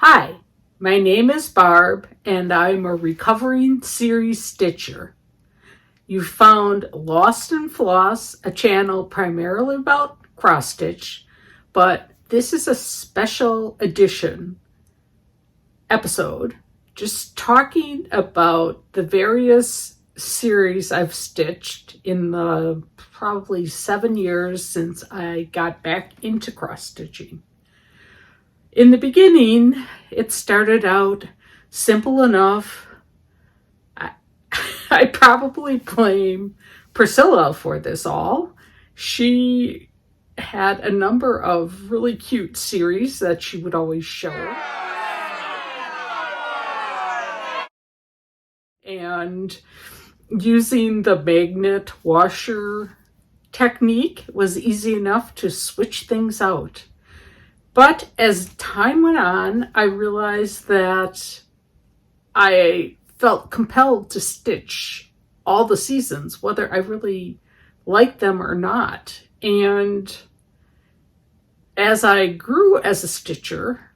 Hi, my name is Barb and I'm a recovering series stitcher. You found Lost in Floss, a channel primarily about cross stitch, but this is a special edition episode just talking about the various series I've stitched in the probably 7 years since I got back into cross stitching. In the beginning, it started out simple enough. I probably blame Priscilla for this all. She had a number of really cute series that she would always show. And using the magnet washer technique was easy enough to switch things out. But as time went on, I realized that I felt compelled to stitch all the seasons, whether I really liked them or not. And as I grew as a stitcher,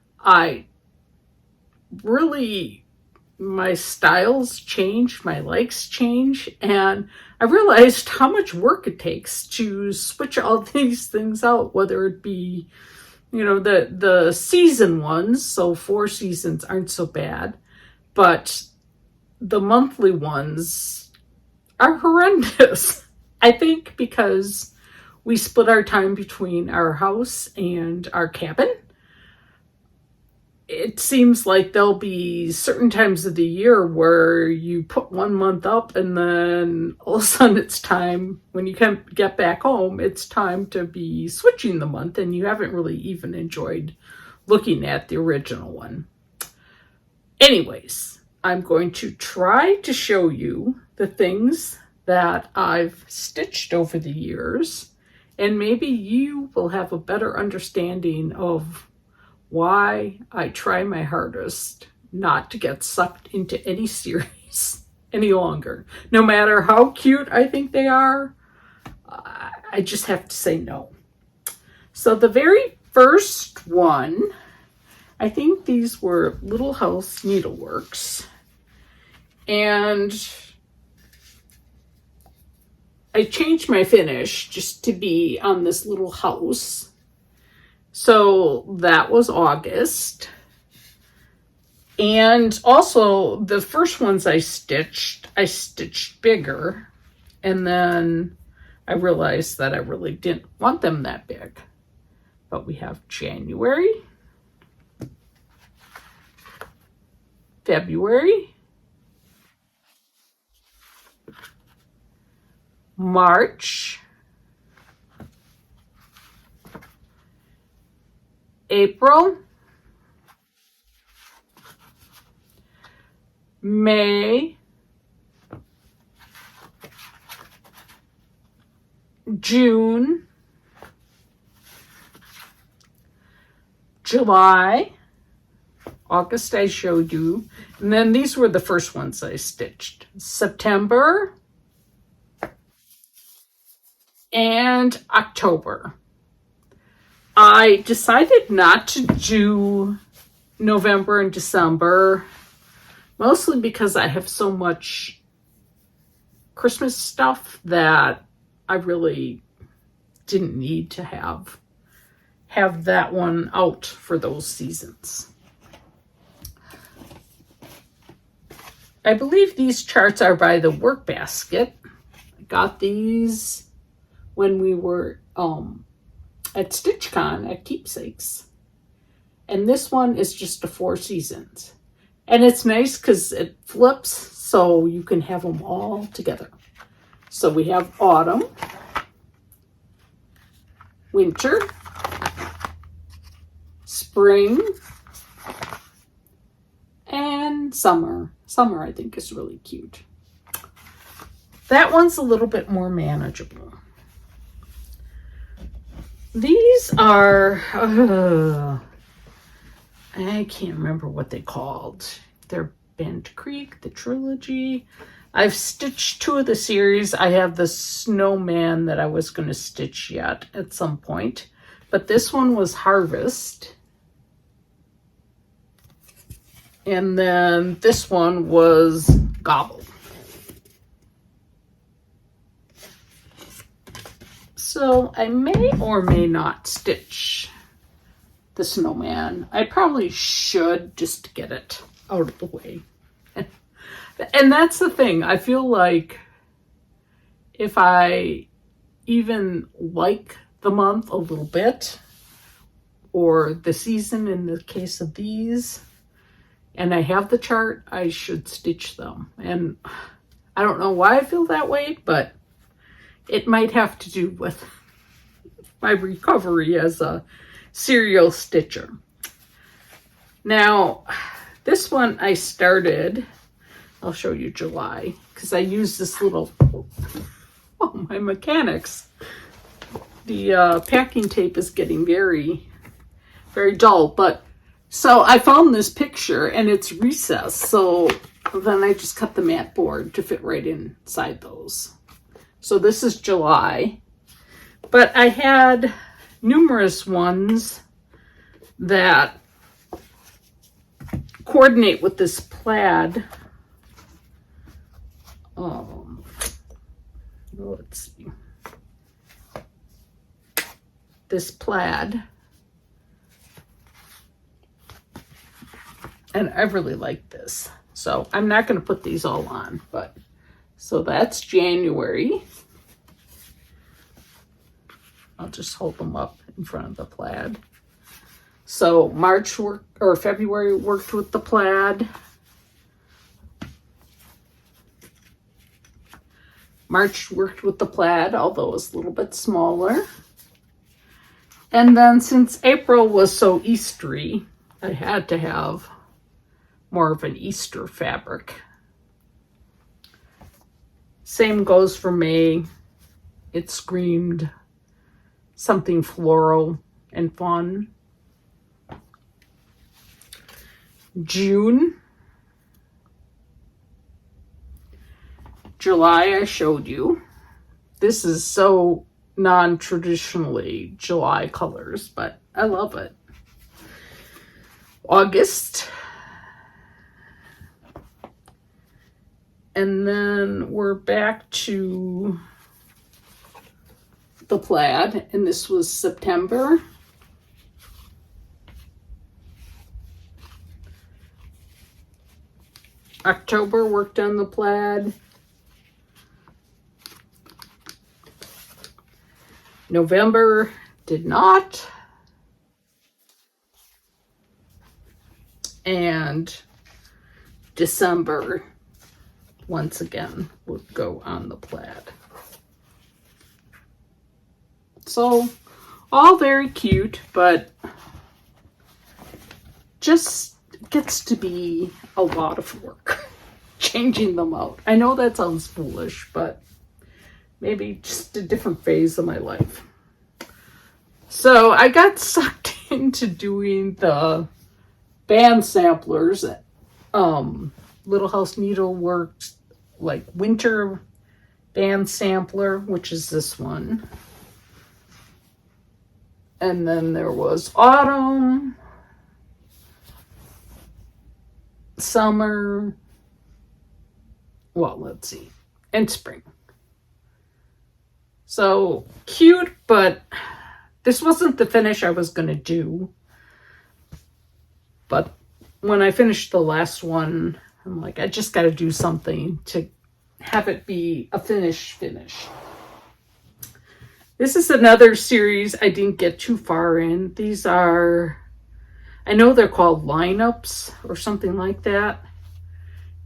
my styles change, my likes change, and I realized how much work it takes to switch all these things out, whether it be the season ones, so 4 seasons aren't so bad, but the monthly ones are horrendous. I think because we split our time between our house and our cabin, it seems like there'll be certain times of the year where you put 1 month up and then all of a sudden it's time, when you can get back home, it's time to be switching the month and you haven't really even enjoyed looking at the original one. Anyways, I'm going to try to show you the things that I've stitched over the years, and maybe you will have a better understanding of why I try my hardest not to get sucked into any series any longer. No matter how cute I think they are, I just have to say no. So the very first one, I think these were Little House Needleworks. And I changed my finish just to be on this little house. So that was August. And also the first ones I stitched bigger. And then I realized that I really didn't want them that big. But we have January, February, March, April, May, June, July, August I showed you, and then these were the first ones I stitched. September and October. I decided not to do November and December, mostly because I have so much Christmas stuff that I really didn't need to have that one out for those seasons. I believe these charts are by the Work Basket. I got these when we were at StitchCon at Keepsakes. And this one is just the 4 seasons. And it's nice because it flips so you can have them all together. So we have autumn, winter, spring, and summer. Summer I think is really cute. That one's a little bit more manageable. These are, I can't remember what they called. They're Bent Creek, the trilogy. I've stitched 2 of the series. I have the snowman that I was going to stitch yet at some point. But this one was Harvest. And then this one was Gobble. So I may or may not stitch the snowman. I probably should, just to get it out of the way. And that's the thing. I feel like if I even like the month a little bit, or the season in the case of these, and I have the chart, I should stitch them. And I don't know why I feel that way, but it might have to do with my recovery as a serial stitcher. Now, this one I started, I'll show you July, because I use this little, oh, my mechanics. The packing tape is getting very, very dull, but so I found this picture and it's recessed, so then I just cut the mat board to fit right inside those. So this is July, but I had numerous ones that coordinate with this plaid. Let's see. This plaid. And I really like this. So I'm not going to put these all on, but so that's January. I'll just hold them up in front of the plaid. So February worked with the plaid. March worked with the plaid, although it was a little bit smaller. And then since April was so Eastery, I had to have more of an Easter fabric. Same goes for May. It screamed something floral and fun. June. July I showed you. This is so non-traditionally July colors, but I love it. August. And then we're back to the plaid, and this was September. October worked on the plaid. November did not. And December, once again, would go on the plaid. So, all very cute, but just gets to be a lot of work changing them out. I know that sounds foolish, but maybe just a different phase of my life. So I got sucked into doing the band samplers at Little House Needleworks, like winter band sampler, which is this one. And then there was autumn, summer, well, let's see, and spring. So cute, but this wasn't the finish I was going to do. But when I finished the last one, I'm like, I just got to do something to have it be a finish. This is another series I didn't get too far in. These are, I know they're called lineups or something like that.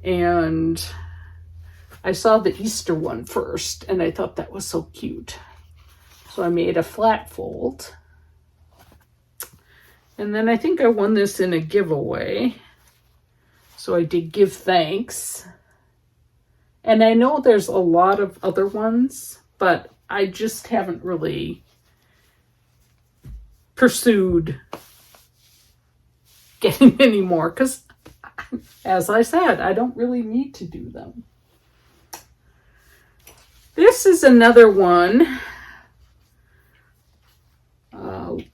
And I saw the Easter one first, and I thought that was so cute. So I made a flat fold. And then I think I won this in a giveaway. So I did give thanks. And I know there's a lot of other ones, but I just haven't really pursued getting any more because, as I said, I don't really need to do them. This is another one.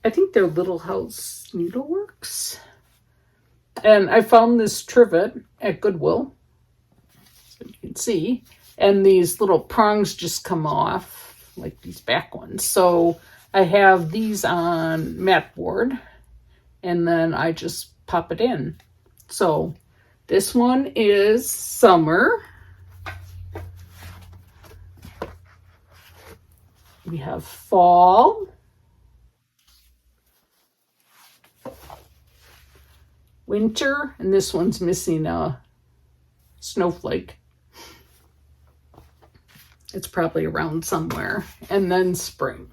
I think they're Little House Needleworks. And I found this trivet at Goodwill, so you can see. And these little prongs just come off, like these back ones. So I have these on mat board, and then I just pop it in. So this one is summer. We have fall, winter, and this one's missing a snowflake. It's probably around somewhere. And then spring.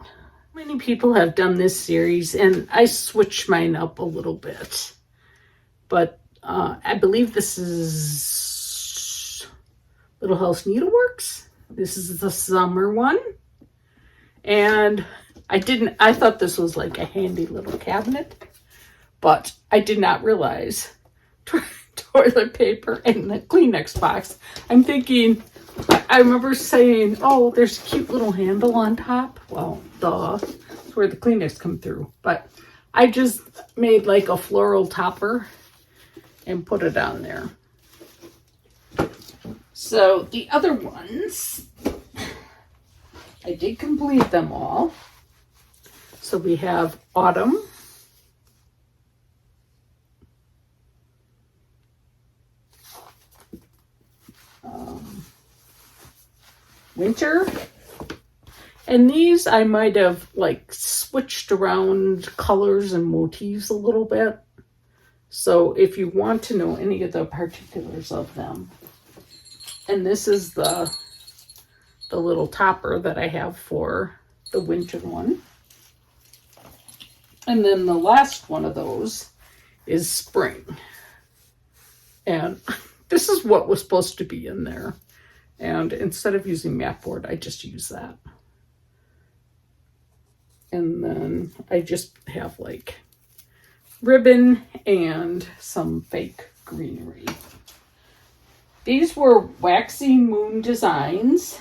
Many people have done this series, and I switched mine up a little bit. But I believe this is Little House Needleworks. This is the summer one. And I thought this was like a handy little cabinet, but I did not realize toilet paper and the Kleenex box. I'm thinking, I remember saying, oh, there's a cute little handle on top. Well, duh, that's where the Kleenex come through. But I just made like a floral topper and put it on there. So the other ones, I did complete them all. So we have autumn, winter, and these I might have like switched around colors and motifs a little bit. So if you want to know any of the particulars of them, and this is the little topper that I have for the winter one. And then the last one of those is spring. And this is what was supposed to be in there. And instead of using mat board, I just use that. And then I just have like ribbon and some fake greenery. These were Waxy Moon designs.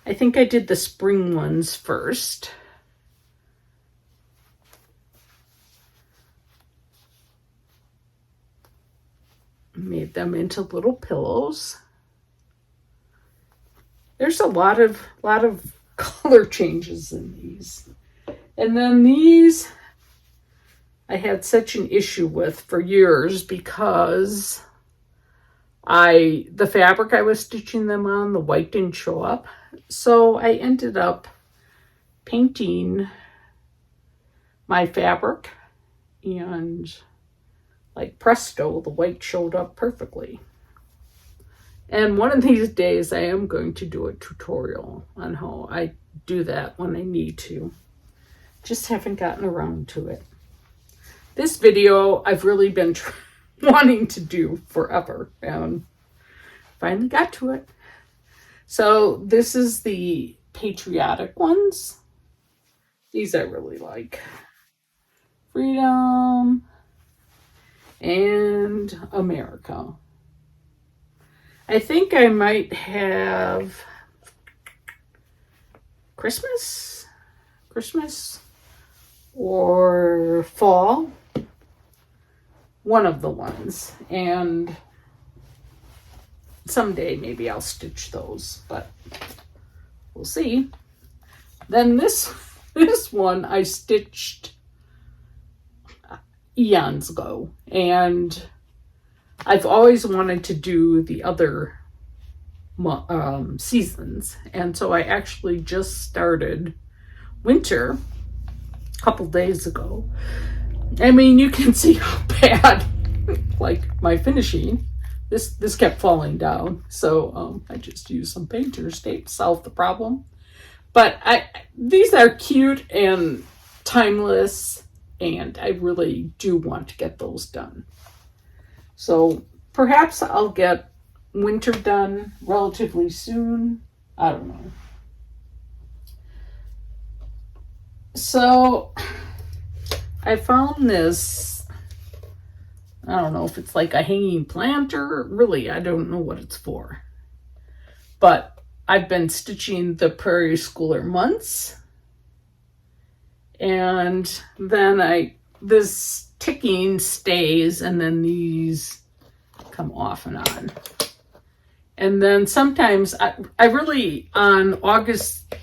I think I did the spring ones first. Made them into little pillows. There's a lot of color changes in these. And then these I had such an issue with for years because the fabric I was stitching them on, the white didn't show up. So I ended up painting my fabric, and like presto, the white showed up perfectly. And one of these days I am going to do a tutorial on how I do that when I need to. Just haven't gotten around to it. This video I've really been wanting to do forever, and finally got to it. So this is the patriotic ones. These I really like. Freedom and America. I think I might have Christmas or fall, one of the ones, and someday maybe I'll stitch those, but we'll see. Then this one I stitched eons ago, and I've always wanted to do the other seasons, and so I actually just started winter a couple days ago. I mean, you can see how bad like my finishing. This kept falling down, so I just used some painter's tape to solve the problem. But these are cute and timeless, and I really do want to get those done. So perhaps I'll get winter done relatively soon. I don't know. So I found this, I don't know if it's like a hanging planter. Really, I don't know what it's for. But I've been stitching the Prairie Schooler months. And then this ticking stays, and then these come off and on. And then sometimes I really, on August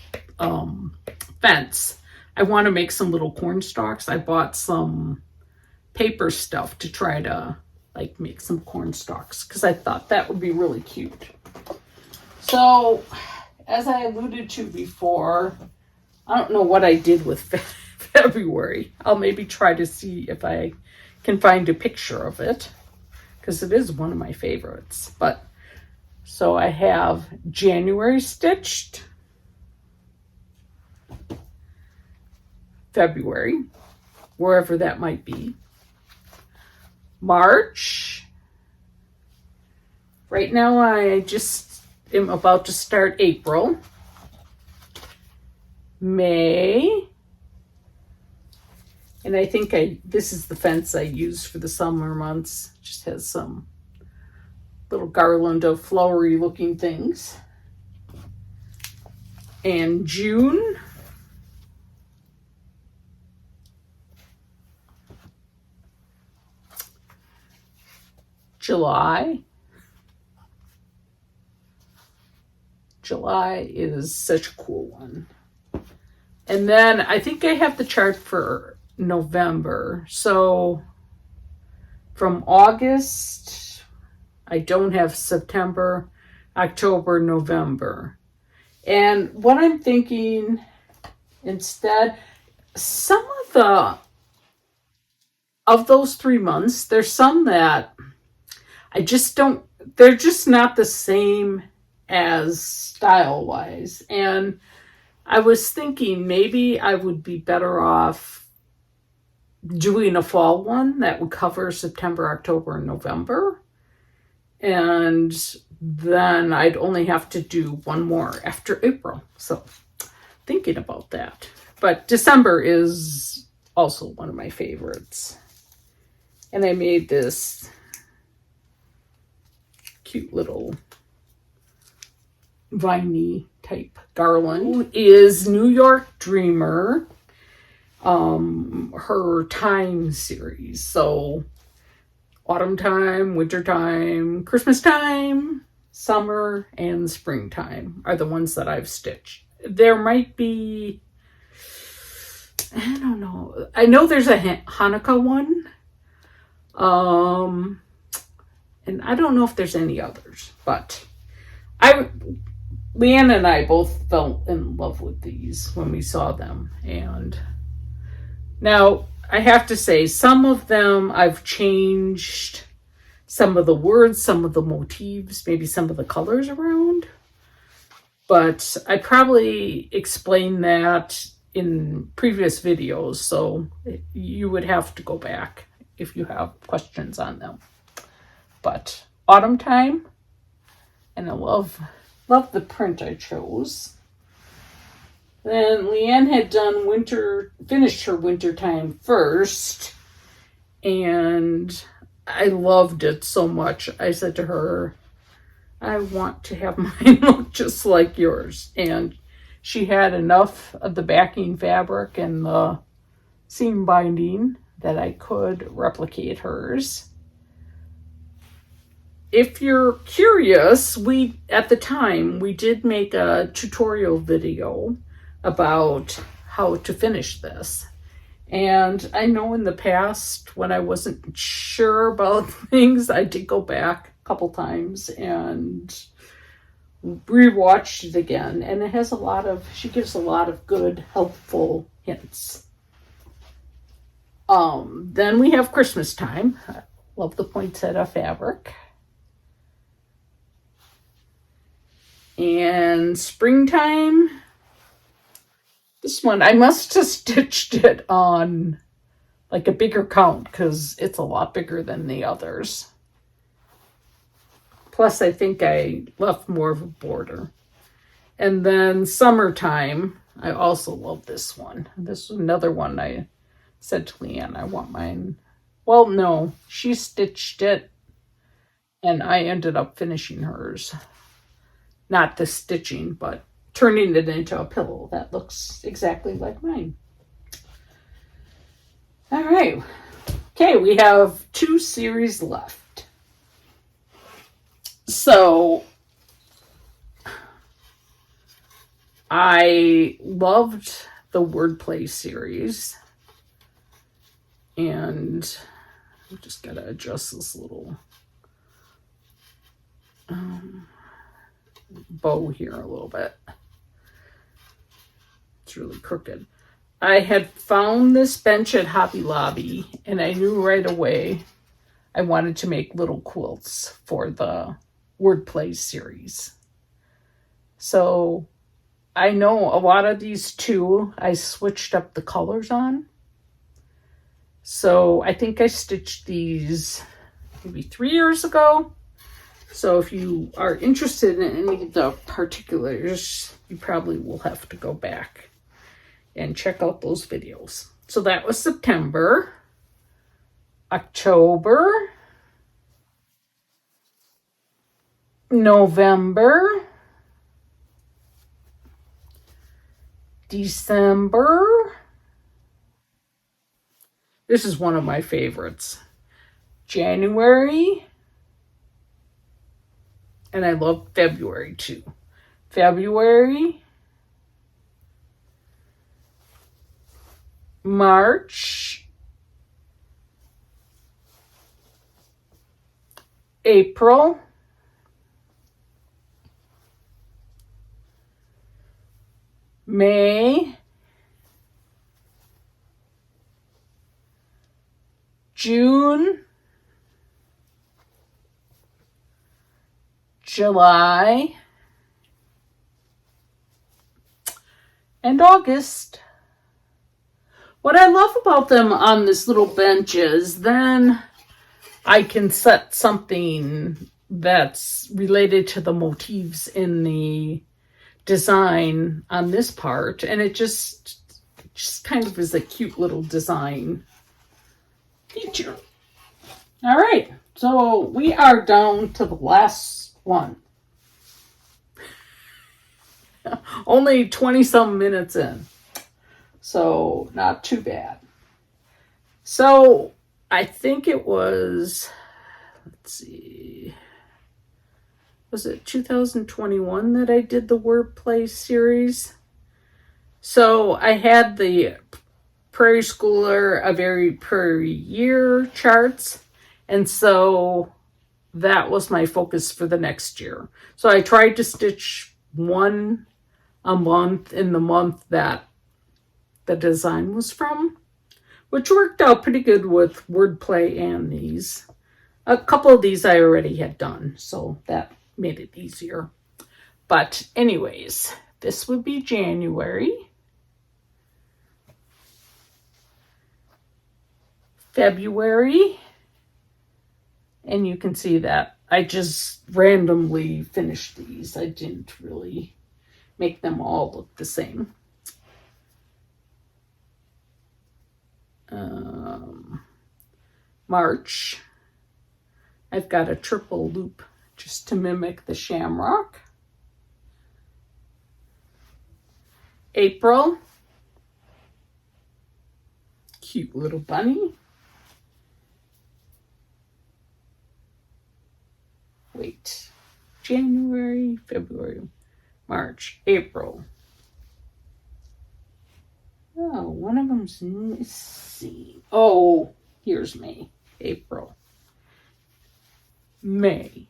fence, I want to make some little corn stalks. I bought some paper stuff to try to like make some corn stalks because I thought that would be really cute. So as I alluded to before, I don't know what I did with February. I'll maybe try to see if I can find a picture of it because it is one of my favorites. But so I have January stitched, February, wherever that might be, March. Right now I just am about to start April, May, and I think this is the fence I use for the summer months. It just has some little garland of flowery looking things. And June, July. July is such a cool one. And then I think I have the chart for November. So from August, I don't have September, October, November. And what I'm thinking instead, some of those 3 months, there's some that I just don't, they're just not the same as style-wise. And I was thinking maybe I would be better off doing a fall one that would cover September, October, and November. And then I'd only have to do one more after April. So thinking about that. But December is also one of my favorites. And I made this cute little viney type garland. Is New York Dreamer, her time series. So autumn time, winter time, Christmas time, summer, and springtime are the ones that I've stitched. There might be, I don't know. I know there's a Hanukkah one. And I don't know if there's any others, but Leanne and I both fell in love with these when we saw them. And now I have to say, some of them I've changed some of the words, some of the motifs, maybe some of the colors around. But I probably explained that in previous videos, so you would have to go back if you have questions on them. But autumn time, and I love the print I chose. Then Leanne had done finished her winter time first, and I loved it so much. I said to her, I want to have mine look just like yours. And she had enough of the backing fabric and the seam binding that I could replicate hers. If you're curious, at the time, we did make a tutorial video about how to finish this. And I know in the past, when I wasn't sure about things, I did go back a couple times and rewatched it again. And it has she gives a lot of good, helpful hints. Then we have Christmas time. I love the poinsettia fabric. And springtime, this one, I must have stitched it on like a bigger count because it's a lot bigger than the others. Plus, I think I left more of a border. And then summertime, I also love this one. This is another one I said to Leanne, I want mine. Well, no, she stitched it and I ended up finishing hers. Not the stitching, but turning it into a pillow that looks exactly like mine. All right. Okay, we have 2 series left. So I loved the wordplay series, and I just gotta adjust this little bow here a little bit. It's really crooked. I had found this bench at Hobby Lobby, and I knew right away I wanted to make little quilts for the wordplay series. So I know a lot of these too, I switched up the colors on. So I think I stitched these maybe 3 years ago. So if you are interested in any of the particulars, you probably will have to go back and check out those videos. So that was September. October. November. December. This is one of my favorites. January. And I love February too. February. March. April. May. June. July. And August. What I love about them on this little bench is then I can set something that's related to the motifs in the design on this part, and it just kind of is a cute little design feature. All right, so we are down to the last one. Only 20-some minutes in. So not too bad. So I think it was, let's see, was it 2021 that I did the wordplay series? So I had the Prairie Schooler, a very prairie year charts. And so that was my focus for the next year. So I tried to stitch one a month in the month that the design was from, which worked out pretty good with wordplay and these. A couple of these I already had done, so that made it easier. But anyways, this would be January. February. And you can see that I just randomly finished these. I didn't really make them all look the same. March. I've got a triple loop just to mimic the shamrock. April. Cute little bunny. Wait. January, February, March, April. Oh, one of them's missing. Oh, here's May. April. May.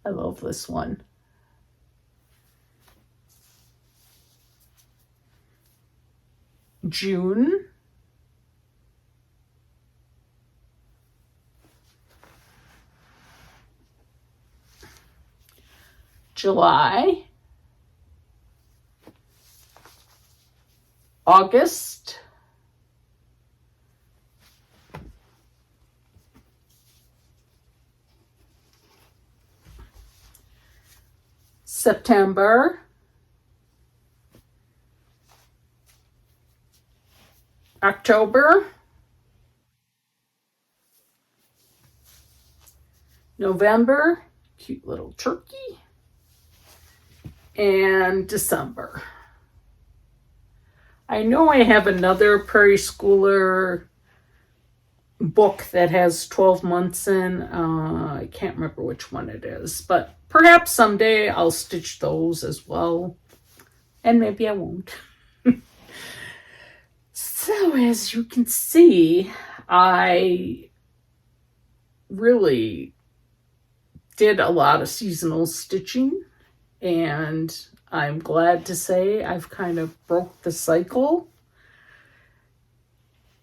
I love this one. June. July. August. September. October. November. Cute little turkey. And December. I know I have another Prairie Schooler book that has 12 months in. I can't remember which one it is, but perhaps someday I'll stitch those as well. And maybe I won't. So as you can see, I really did a lot of seasonal stitching, and I'm glad to say I've kind of broke the cycle.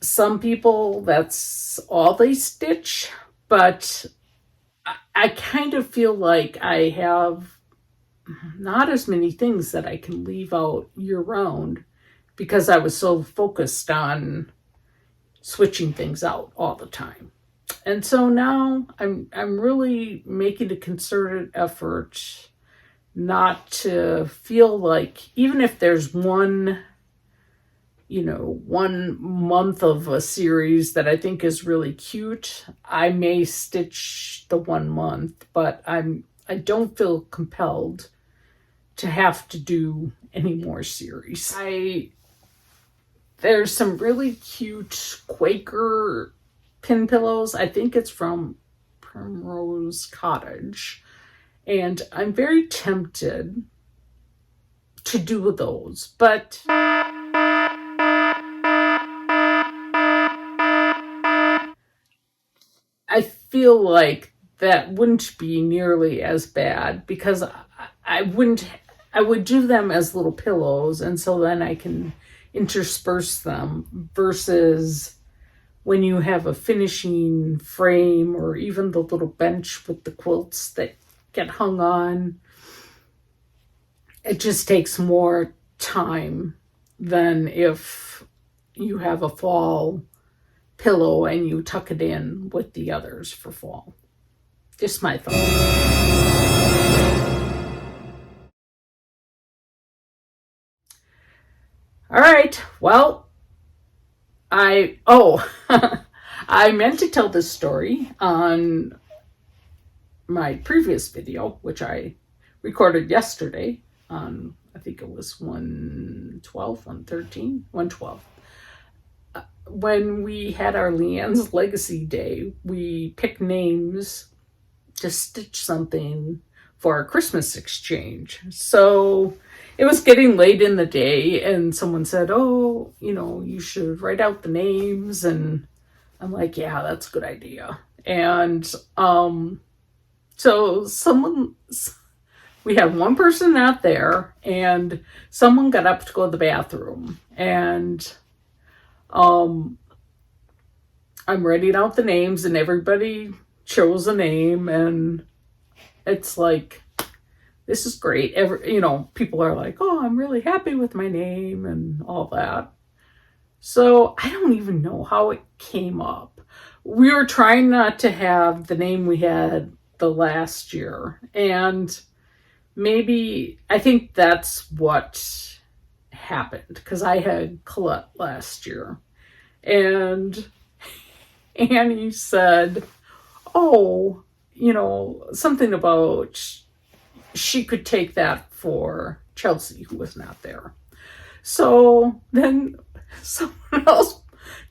Some people, that's all they stitch, but I kind of feel like I have not as many things that I can leave out year round because I was so focused on switching things out all the time. And so now I'm really making a concerted effort not to feel like, even if there's one month of a series that I think is really cute, I may stitch the 1 month, but I don't feel compelled to have to do any more series. There's some really cute Quaker pin pillows. I think it's from Primrose Cottage. And I'm very tempted to do those. But I feel like that wouldn't be nearly as bad because I would do them as little pillows, and so then I can intersperse them, versus when you have a finishing frame or even the little bench with the quilts that get hung on. It just takes more time than if you have a fall pillow and you tuck it in with the others for fall. Just my thought. All right, well, I meant to tell this story on my previous video, which I recorded yesterday on, I think it was 112. When we had our Leanne's Legacy Day, we picked names to stitch something for our Christmas exchange. So it was getting late in the day, and someone said, oh, you should write out the names. And I'm like, yeah, that's a good idea. And so we had one person not there, and someone got up to go to the bathroom, and I'm writing out the names, and everybody chose a name, and it's like, this is great. People are like, oh, I'm really happy with my name and all that. So I don't even know how it came up. We were trying not to have the name we had the last year, and maybe I think that's what happened, because I had Colette last year, and Annie said, oh, something about she could take that for Chelsea, who was not there. So then someone else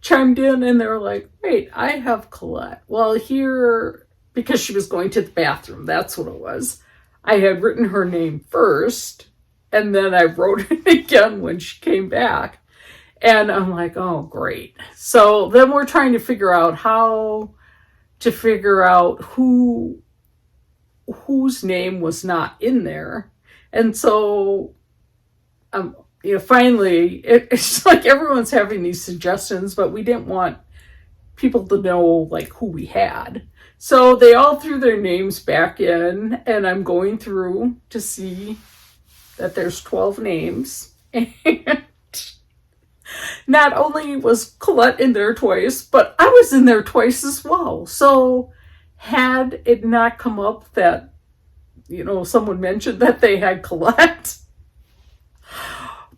chimed in, and they were like, wait, I have Colette. Well, here, because she was going to the bathroom, that's what it was. I had written her name first, and then I wrote it again when she came back. And I'm like, oh, great. So then we're trying to figure out how to figure out whose name was not in there. And so, finally, it's like everyone's having these suggestions, but we didn't want people to know, like, who we had. So they all threw their names back in, and I'm going through to see that there's 12 names. And not only was Colette in there twice, but I was in there twice as well. So had it not come up that, someone mentioned that they had Colette,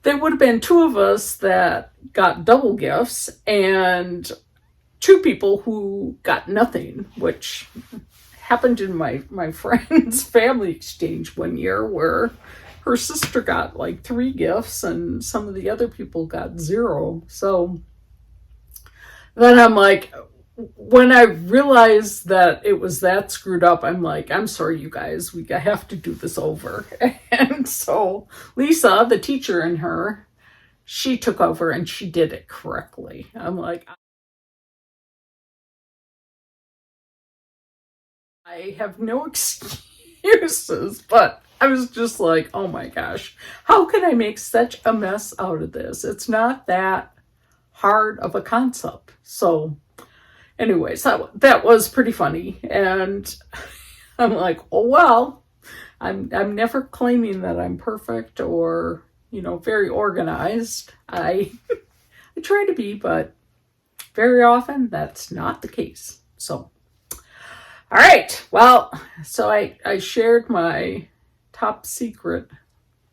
there would have been 2 of us that got double gifts and 2 people who got nothing, which happened in my friend's family exchange one year, where her sister got like 3 gifts and some of the other people got 0. So then I'm like, when I realized that it was that screwed up, I'm like, I'm sorry, you guys, I have to do this over. And so Lisa, the teacher in her, she took over and she did it correctly. I'm like, I have no excuses, but I was just like, oh my gosh, how can I make such a mess out of this? It's not that hard of a concept. So anyways, that was pretty funny. And I'm like, oh well, I'm never claiming that I'm perfect or, very organized. I I try to be, but very often that's not the case. So all right. Well, so I shared my top secret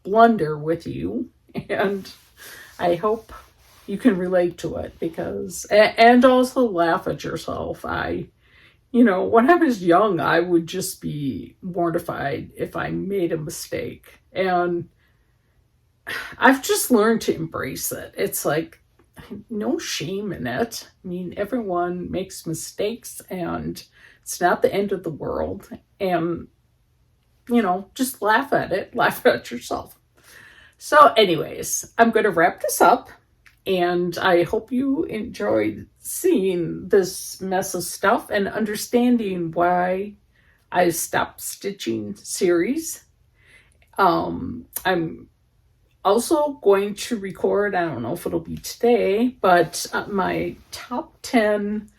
blunder with you, and I hope you can relate to it because, and also laugh at yourself. When I was young, I would just be mortified if I made a mistake. And I've just learned to embrace it. It's like no shame in it. I mean, everyone makes mistakes and it's not the end of the world. And, just laugh at it, laugh at yourself. So, anyways, I'm going to wrap this up. And I hope you enjoyed seeing this mess of stuff and understanding why I stopped stitching series. I'm also going to record, I don't know if it'll be today, but my top 10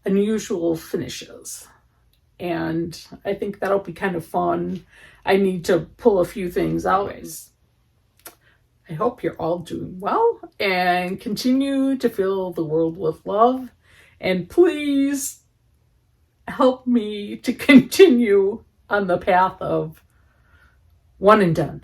unusual finishes. And I think that'll be kind of fun. I need to pull a few things out. I hope you're all doing well and continue to fill the world with love. And please help me to continue on the path of one and done.